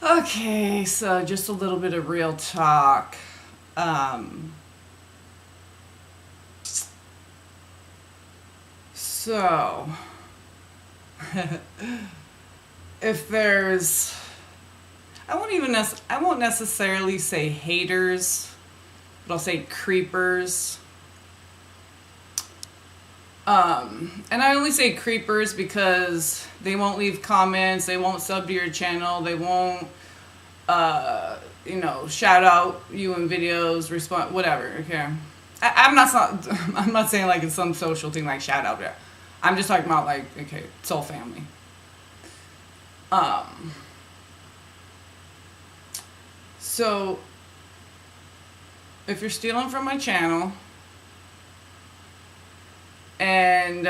Okay, so just a little bit of real talk. Um, so, if there's, I won't necessarily say haters, but I'll say creepers. And I only say creepers because they won't leave comments, they won't sub to your channel, they won't, shout out you in videos, respond, whatever. Okay, I'm not saying like it's some social thing like shout out. Yeah, I'm just talking about like okay, soul family. Um, so if you're stealing from my channel and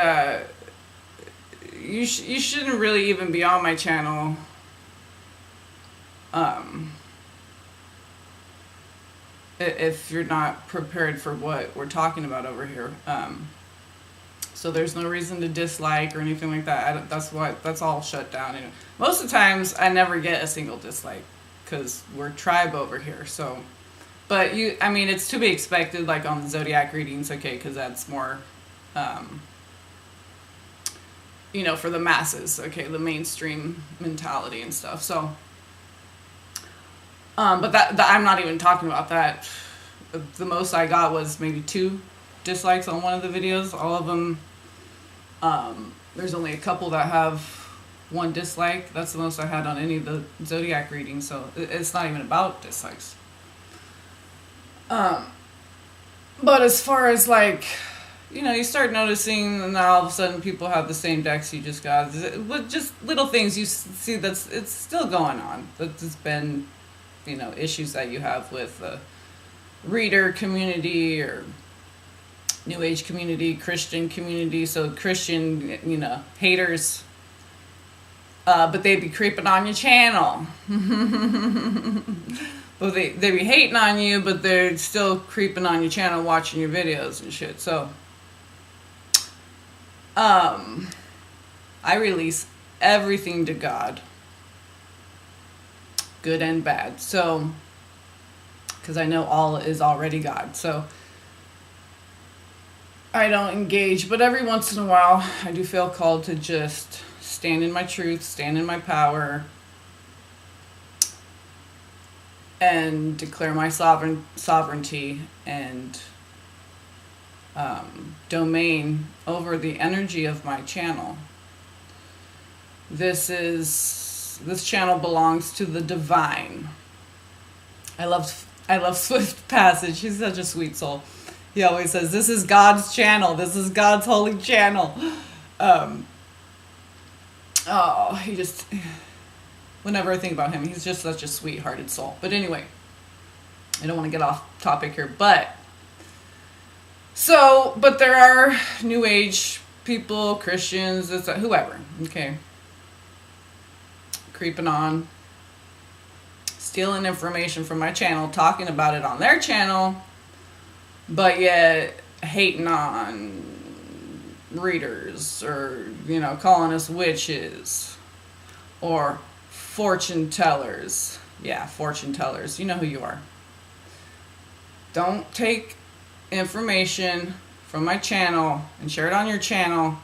you shouldn't really even be on my channel. Um, if you're not prepared for what we're talking about over here. So there's no reason to dislike or anything like that. That's all shut down. And most of the times I never get a single dislike because we're tribe over here. So, but it's to be expected like on the zodiac readings, okay, because that's more, um, for the masses, okay, the mainstream mentality and stuff. So, but that I'm not even talking about that. The most I got was maybe 2 dislikes on one of the videos. All of them, there's only a couple that have 1 dislike. That's the most I had on any of the zodiac readings. So it's not even about dislikes. But as far as like, you start noticing, and now all of a sudden people have the same decks you just got. Just little things you see it's still going on. That's been, issues that you have with the reader community or New Age community, Christian community. So Christian, haters, but they be creeping on your channel. But they be hating on you, but they're still creeping on your channel, watching your videos and shit. So, I release everything to God, good and bad. So, because I know all is already God. So, I don't engage, but every once in a while, I do feel called to just stand in my truth, stand in my power, and declare my sovereignty and domain over the energy of my channel. This channel belongs to the divine. I love Swift Passage. He's such a sweet soul. He always says, "This is God's channel. This is God's holy channel." He just. Whenever I think about him, he's just such a sweet-hearted soul. But anyway, I don't want to get off topic here. But there are New Age people, Christians, whoever, okay, creeping on, stealing information from my channel, talking about it on their channel, but yet hating on readers or, calling us witches or fortune tellers. Yeah, fortune tellers. You know who you are. Don't take information from my channel and share it on your channel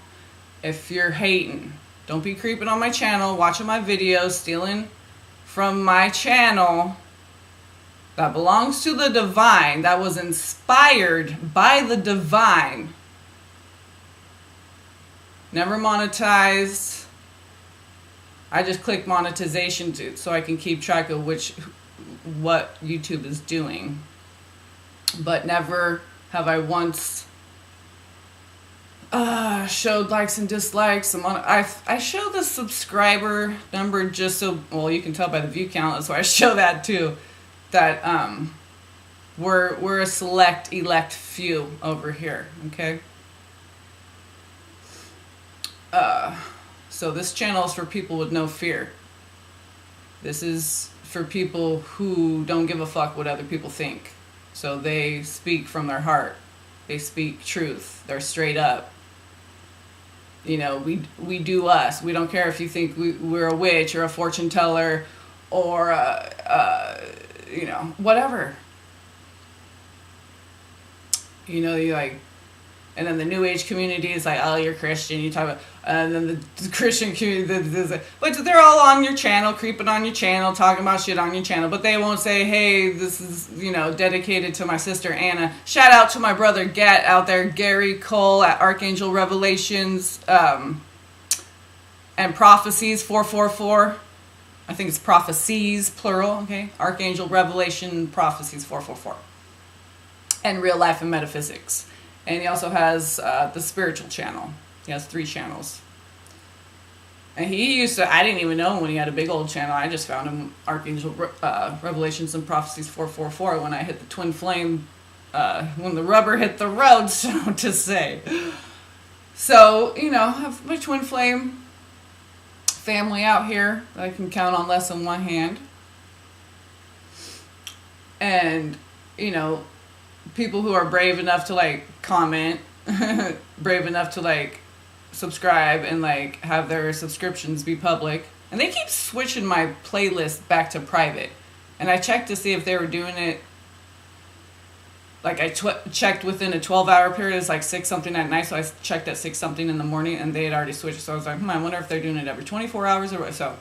if you're hating. Don't be creeping on my channel, watching my videos, stealing from my channel that belongs to the divine, that was inspired by the divine. Never monetized. I just click monetization so I can keep track of what YouTube is doing. But never have I once showed likes and dislikes. I show the subscriber number just so, well, you can tell by the view count. That's why I show that too. That we're a elect few over here. Okay. So this channel is for people with no fear. This is for people who don't give a fuck what other people think. So they speak from their heart. They speak truth. They're straight up. We do us. We don't care if you think we're a witch or a fortune teller or whatever. You like, and then the New Age community is like, oh, you're Christian. You talk about, and then the Christian community, but they're all on your channel, creeping on your channel, talking about shit on your channel. But they won't say, hey, this is dedicated to my sister Anna. Shout out to my brother Gat out there, Gary Cole at Archangel Revelations and Prophecies 444. I think it's Prophecies plural. Okay, Archangel Revelation Prophecies 444. And Real Life and Metaphysics. And he also has the spiritual channel. He has 3 channels. And he used to, I didn't even know him when he had a big old channel. I just found him Archangel Revelations and Prophecies 444 when I hit the twin flame, when the rubber hit the road, so to say. So, I have my twin flame family out here that I can count on less than one hand. And, people who are brave enough to like comment, brave enough to like subscribe and like have their subscriptions be public. And they keep switching my playlist back to private. And I checked to see if they were doing it. Like I checked within a 12-hour period. It's like 6 something at night. So I checked at 6 something in the morning and they had already switched. So I was like, I wonder if they're doing it every 24 hours or what. So,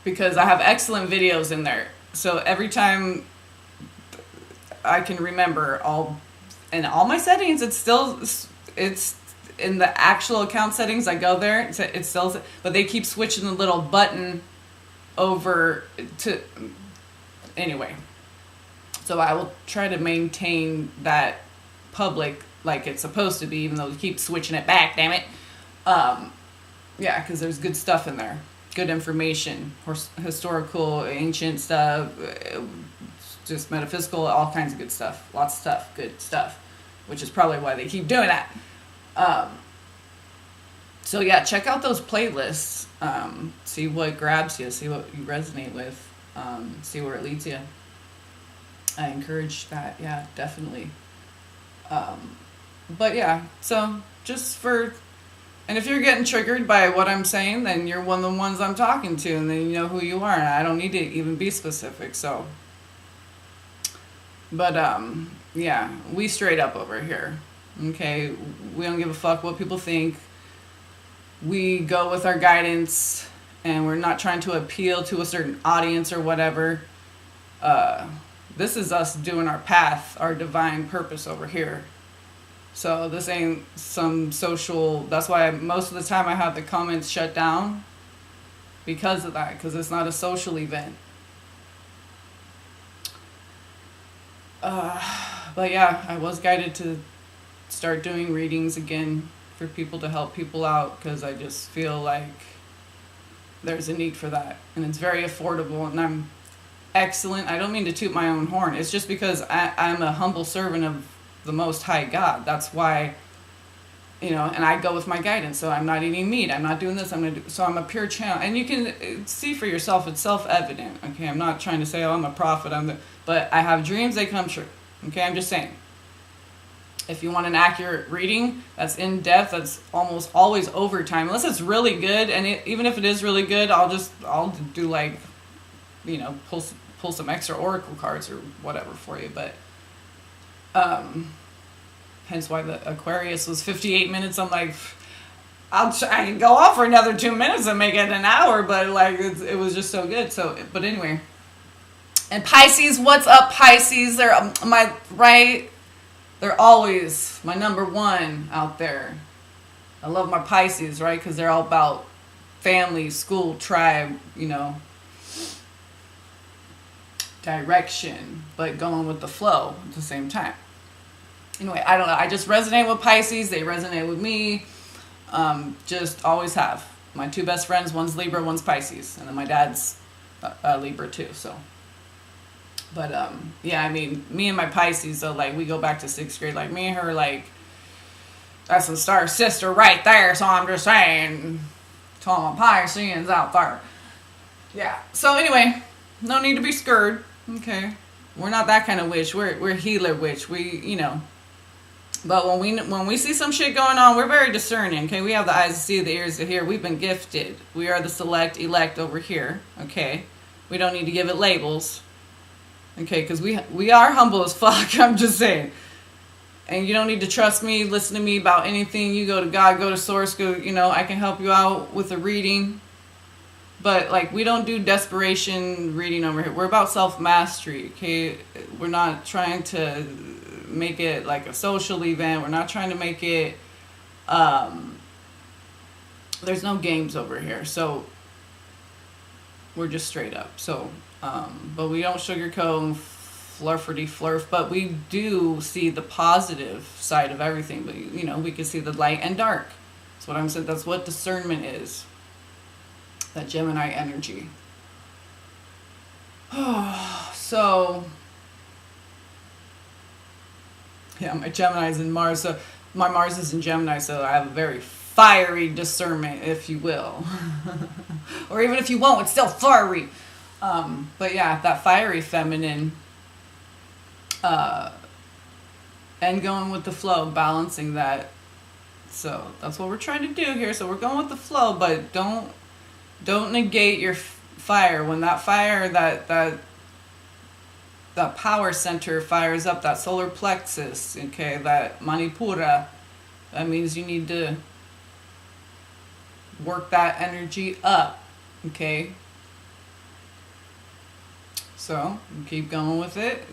because I have excellent videos in there. So every time I can remember all my settings, it's in the actual account settings. I go there, it still, but they keep switching the little button over to, anyway. So I will try to maintain that public like it's supposed to be, even though they keep switching it back, damn it. Yeah, because there's good stuff in there. Good information, historical, ancient stuff, just metaphysical, all kinds of good stuff. Lots of stuff, good stuff, which is probably why they keep doing that. So yeah, check out those playlists. See what grabs you, see what you resonate with, see where it leads you. I encourage that, yeah, definitely. But yeah, so and if you're getting triggered by what I'm saying, then you're one of the ones I'm talking to, and then you know who you are, and I don't need to even be specific, so. But, yeah, we straight up over here, okay? We don't give a fuck what people think. We go with our guidance, and we're not trying to appeal to a certain audience or whatever. This is us doing our path, our divine purpose over here. So this ain't some social, that's why most of the time I have the comments shut down because of that, because it's not a social event. But yeah, I was guided to start doing readings again for people to help people out, because I just feel like there's a need for that, and it's very affordable, and I'm excellent. I don't mean to toot my own horn. It's just because I'm a humble servant of the Most High God. That's why, and I go with my guidance. So I'm not eating meat. I'm not doing this. So I'm a pure channel. And you can see for yourself. It's self-evident. Okay, I'm not trying to say, oh, I'm a prophet. But I have dreams. They come true. Okay, I'm just saying. If you want an accurate reading that's in depth, that's almost always overtime, unless it's really good. And even if it is really good, I'll do like, pull some extra oracle cards or whatever for you. But hence why the Aquarius was 58 minutes. I'm like, I can go off for another 2 minutes and make it an hour, but like it was just so good. So, but anyway, and Pisces, what's up, Pisces? They're They're always my number one out there. I love my Pisces, right? Because they're all about family, school, tribe, direction, but going with the flow at the same time. Anyway, I don't know. I just resonate with Pisces. They resonate with me. Just always have. My 2 best friends, one's Libra, one's Pisces. And then my dad's Libra too, so. But, yeah, I mean, me and my Pisces, so, like, we go back to 6th grade. Like, me and her, like, that's a star sister right there, so I'm just saying. To all my Pisceans out there. Yeah. So, anyway, no need to be scared. Okay. We're not that kind of witch. We're healer witch. We, But when we see some shit going on, we're very discerning. Okay, we have the eyes to see, the ears to hear. We've been gifted. We are the select elect over here. Okay, we don't need to give it labels. Okay, because we are humble as fuck. I'm just saying. And you don't need to trust me, listen to me about anything. You go to God, go to source, go, I can help you out with a reading. But, like, we don't do desperation reading over here. We're about self-mastery, okay? We're not trying to make it like a social event. We're not trying to make it, there's no games over here. So, we're just straight up. So, but we don't sugarcoat and flirty flurf, but we do see the positive side of everything. But we can see the light and dark. That's what I'm saying. That's what discernment is. That Gemini energy. So, yeah, my Gemini's in Mars. So my Mars is in Gemini. So I have a very fiery discernment, if you will, or even if you won't, it's still fiery. But yeah, that fiery feminine. And going with the flow, balancing that. So that's what we're trying to do here. So we're going with the flow, but don't negate your fire. When that fire, that power center fires up, that solar plexus, okay, that Manipura, that means you need to work that energy up, okay? So, keep going with it.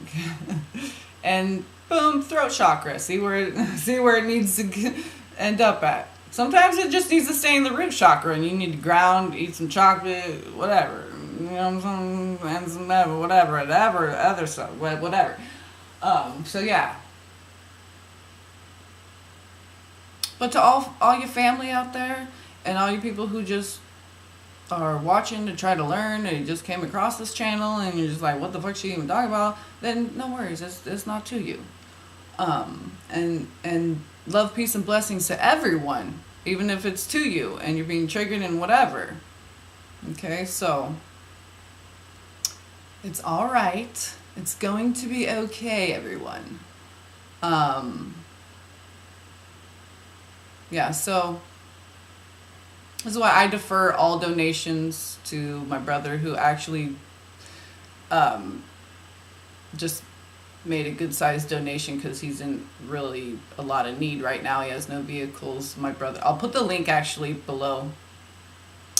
And boom, throat chakra. See where it needs to end up at. Sometimes it just needs to stay in the root chakra, and you need to ground, eat some chocolate, whatever. You know what I'm saying? And some whatever, other stuff, whatever. So yeah. But to all your family out there, and all you people who just are watching to try to learn, and you just came across this channel, and you're just like, what the fuck she even talking about? Then no worries, it's not to you. And love, peace, and blessings to everyone, even if it's to you and you're being triggered and whatever. Okay, so it's all right. It's going to be okay, everyone. Yeah, so this is why I defer all donations to my brother, who actually just made a good-sized donation because he's in really a lot of need right now. He has no vehicles. My brother, I'll put the link actually below.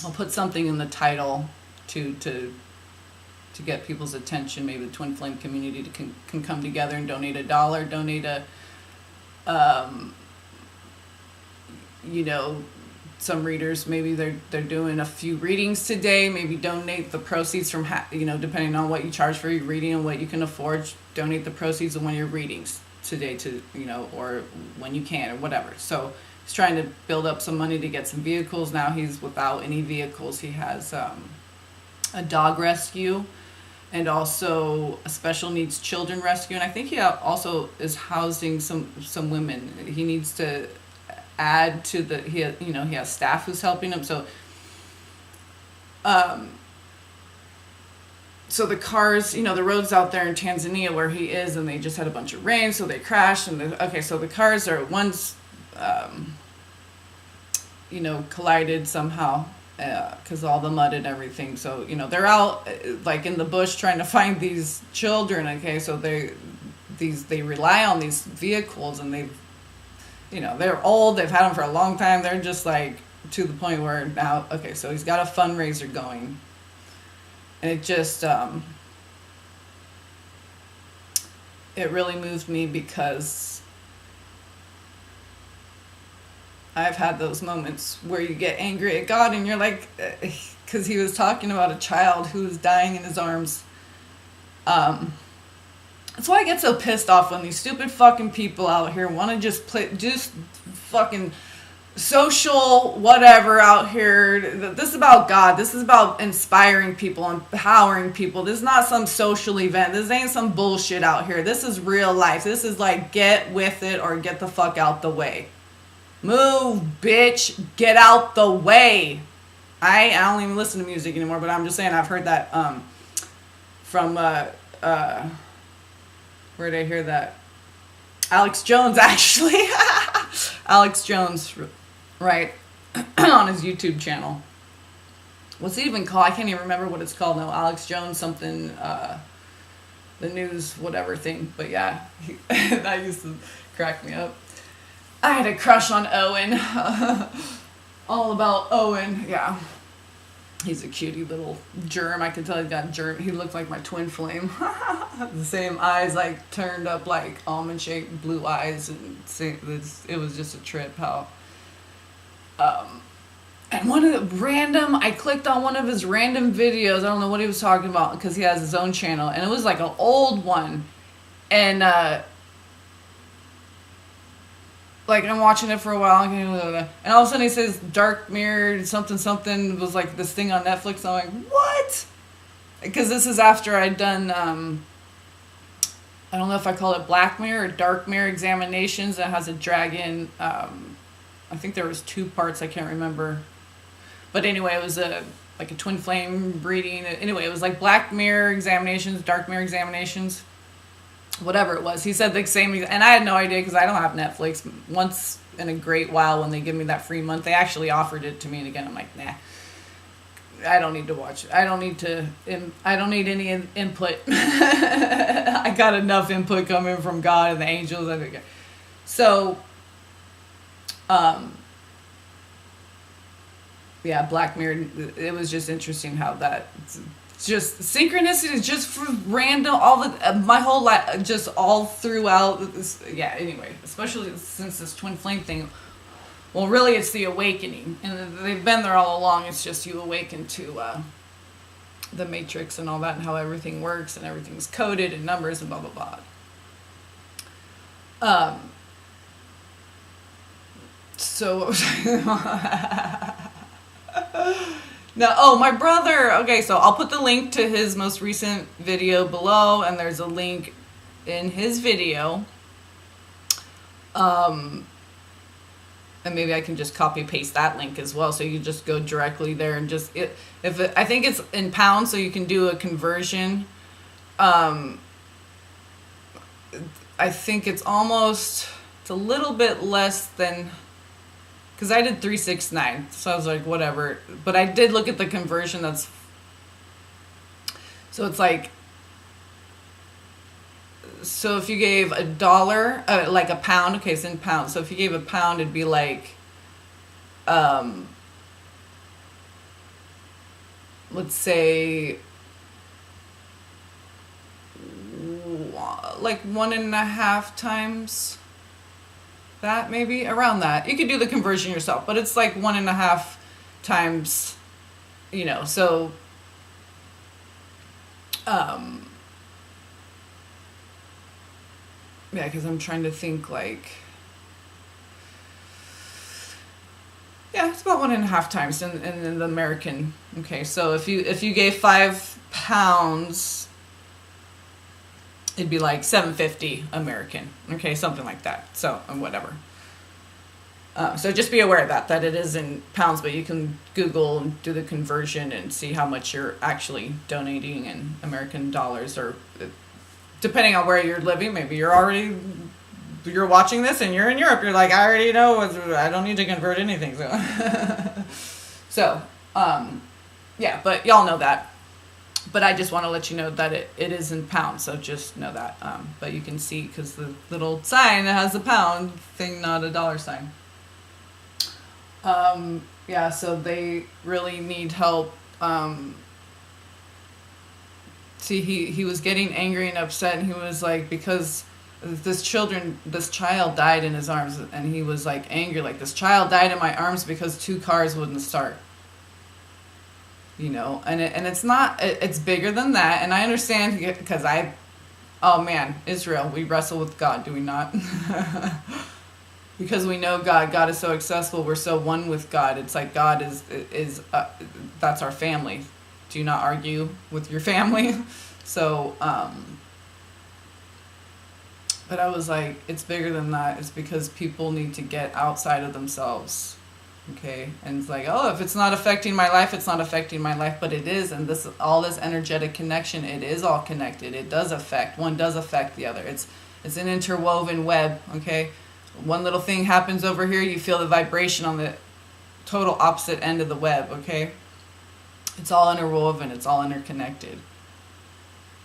I'll put something in the title to get people's attention. Maybe the Twin Flame community can come together and donate $1, donate a, some readers, maybe they're doing a few readings today. Maybe donate the proceeds from, depending on what you charge for your reading and what you can afford, donate the proceeds of one of your readings today to, or when you can or whatever. So he's trying to build up some money to get some vehicles. Now he's without any vehicles. He has a dog rescue and also a special needs children rescue. And I think he also is housing some women. He needs to add to he has staff who's helping him. So so the cars, the roads out there in Tanzania where he is, and they just had a bunch of rain, so they crashed. And so the cars are once collided somehow because all the mud and everything. So they're out like in the bush trying to find these children. Okay, so they rely on these vehicles, and they're old, they've had them for a long time. They're just like to the point where now, so he's got a fundraiser going. And it just, it really moved me because I've had those moments where you get angry at God and you're like, because he was talking about a child who was dying in his arms. That's why I get so pissed off when these stupid fucking people out here want to just fucking social whatever out here. This is about God. This is about inspiring people, empowering people. This is not some social event. This ain't some bullshit out here. This is real life. This is like, get with it or get the fuck out the way. Move, bitch. Get out the way. I don't even listen to music anymore, but I'm just saying I've heard that from where did I hear that? Alex Jones, actually. Alex Jones, right, on his YouTube channel. What's it even called? I can't even remember what it's called now. Alex Jones something, the news whatever thing. But yeah, that used to crack me up. I had a crush on Owen. All about Owen, yeah. He's a cutie little germ. I could tell he got germ. He looked like my twin flame. The same eyes, like turned up like almond shaped blue eyes, and it was just a trip. How, and one of the random, I clicked on one of his random videos. I don't know what he was talking about because he has his own channel, and it was like an old one, and like I'm watching it for a while, and all of a sudden he says Dark Mirror something was like this thing on Netflix. I'm like, what? Because this is after I'd done I don't know if I call it Black Mirror or Dark Mirror examinations. That has a dragon. I think there was 2 parts. I can't remember, but anyway, it was like a twin flame breeding. Anyway, it was like Black Mirror examinations, Dark Mirror examinations. Whatever it was, he said the same, and I had no idea because I don't have Netflix. Once in a great while, when they give me that free month, they actually offered it to me, and again, I'm like, nah, I don't need to watch it. I don't need any input. I got enough input coming from God and the angels. So, yeah, Black Mirror. It was just interesting how that. Just synchronicity, just for random, all the my whole life, just all throughout this. Yeah, anyway, especially since this twin flame thing. Well, really, it's the awakening, and they've been there all along. It's just you awaken to the matrix and all that, and how everything works, and everything's coded in numbers and blah blah blah. So what was I? No, my brother. Okay, so I'll put the link to his most recent video below, and there's a link in his video. And maybe I can just copy paste that link as well, so you just go directly there and just I think it's in pounds, so you can do a conversion. I think it's a little bit less than. Because I did 369, so I was like, whatever. But I did look at the conversion. So it's like, so if you gave $1, like a pound, okay, it's in pounds. So if you gave a pound, it'd be like, let's say, like 1.5 times. That maybe around that. You could do the conversion yourself, but it's like 1.5 times, so yeah, because I'm trying to think like, yeah, it's about 1.5 times in the American. Okay, so if you gave 5 pounds, it'd be like $7.50 American. Okay, something like that. So, whatever. So just be aware of that it is in pounds, but you can Google and do the conversion and see how much you're actually donating in American dollars, or depending on where you're living. Maybe you're watching this and you're in Europe. You're like, I already know. I don't need to convert anything. So, yeah, but y'all know that. But I just want to let you know that it is in pounds, so just know that. But you can see, because the little sign has a pound thing, not a dollar sign. Yeah, so they really need help. See, he was getting angry and upset, and he was like, because this child died in his arms, and he was like angry, like, this child died in my arms because 2 cars wouldn't start. And it's not, it's bigger than that. And I understand, because oh man, Israel, we wrestle with God, do we not? Because we know God is so accessible. We're so one with God. It's like God is that's our family. Do not argue with your family. So, but I was like, it's bigger than that. It's because people need to get outside of themselves. Okay, and it's like, oh, if it's not affecting my life, it's not affecting my life, but it is, and all this energetic connection, it is all connected. It does affect, one does affect the other. It's an interwoven web, okay? One little thing happens over here, you feel the vibration on the total opposite end of the web, okay? It's all interwoven, it's all interconnected.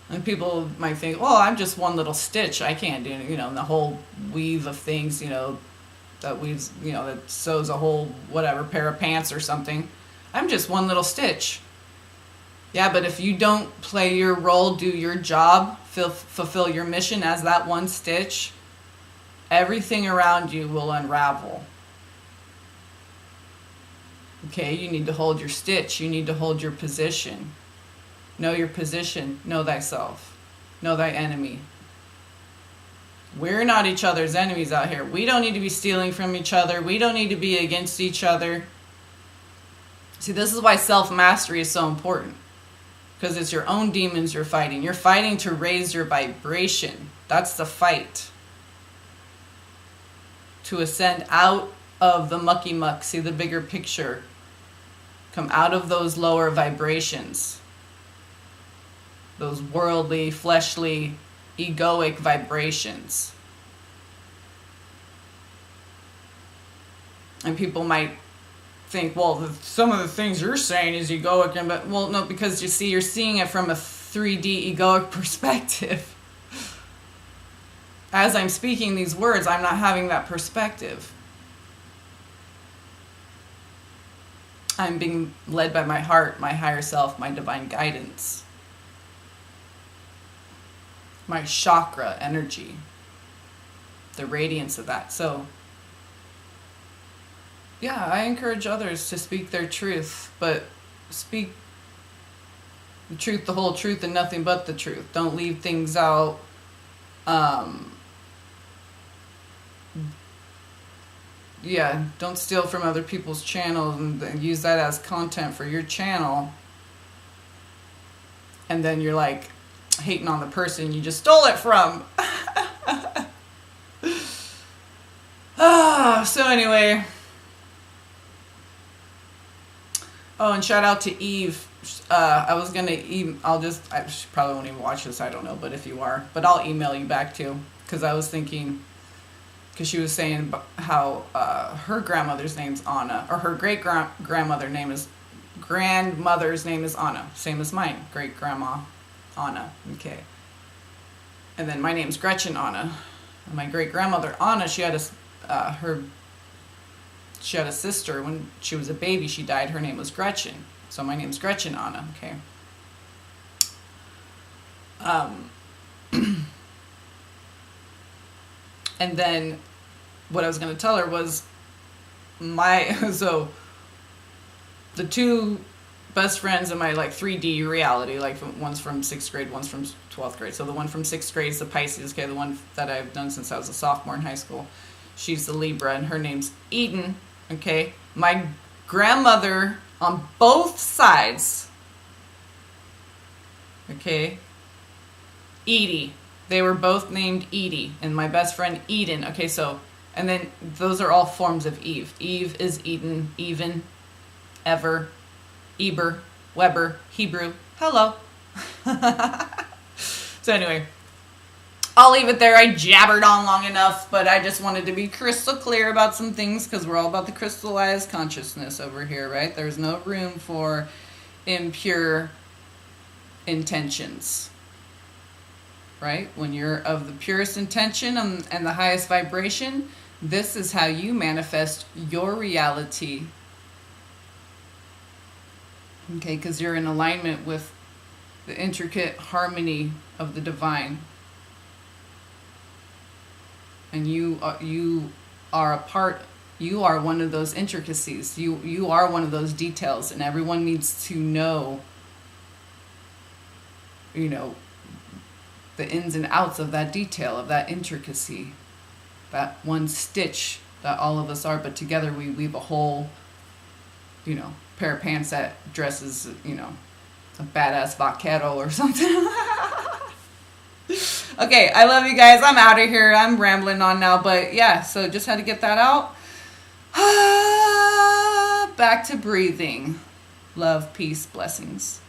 And people might think, well, I'm just one little stitch. I can't do, the whole weave of things, that weaves, that sews a whole, whatever, pair of pants or something. I'm just one little stitch. Yeah, but if you don't play your role, do your job, fulfill your mission as that one stitch, everything around you will unravel. Okay, you need to hold your stitch. You need to hold your position. Know your position. Know thyself. Know thy enemy. We're not each other's enemies out here. We don't need to be stealing from each other. We don't need to be against each other. See, this is why self-mastery is so important. Because it's your own demons you're fighting. You're fighting to raise your vibration. That's the fight. To ascend out of the mucky muck. See the bigger picture. Come out of those lower vibrations. Those worldly, fleshly, egoic vibrations. And people might think, well, some of the things you're saying is egoic, but well, no, because you see, you're seeing it from a 3D egoic perspective. As I'm speaking these words, I'm not having that perspective. I'm being led by my heart, my higher self, my divine guidance. My chakra energy. The radiance of that. So, yeah, I encourage others to speak their truth, but speak the truth, the whole truth, and nothing but the truth. Don't leave things out. Yeah, don't steal from other people's channels and use that as content for your channel. And then you're like hating on the person you just stole it from. So anyway. Oh, and shout out to Eve. I was going to I probably won't even watch this, I don't know, but if you are. But I'll email you back too. Because I was thinking, because she was saying how her grandmother's name's Anna, or her grandmother's name is Anna, same as mine, great grandma Anna. Okay, and then my name's Gretchen Anna, and my great grandmother Anna, she had a sister when she was a baby. She died. Her name was Gretchen, so my name's Gretchen Anna. Okay. And then what I was going to tell her was so the two best friends in my 3D reality, one's from 6th grade, one's from 12th grade. So the one from 6th grade is the Pisces, okay, the one that I've done since I was a sophomore in high school. She's the Libra, and her name's Eden, okay? My grandmother on both sides, okay, Edie. They were both named Edie, and my best friend Eden. Okay, so, and then those are all forms of Eve. Eve is Eden, even, ever, Eber, Weber, Hebrew. Hello. So anyway, I'll leave it there. I jabbered on long enough, but I just wanted to be crystal clear about some things, because we're all about the crystallized consciousness over here, right? There's no room for impure intentions. Right? When you're of the purest intention and the highest vibration, this is how you manifest your reality. Okay, because you're in alignment with the intricate harmony of the divine. And you are one of those intricacies. You are one of those details, and everyone needs to know, the ins and outs of that detail, of that intricacy, that one stitch that all of us are, but together we weave a whole, pair of pants that dresses, a badass vaquero or something. Okay, I love you guys. I'm out of here. I'm rambling on now, but yeah, so just had to get that out. Back to breathing. Love, peace, blessings.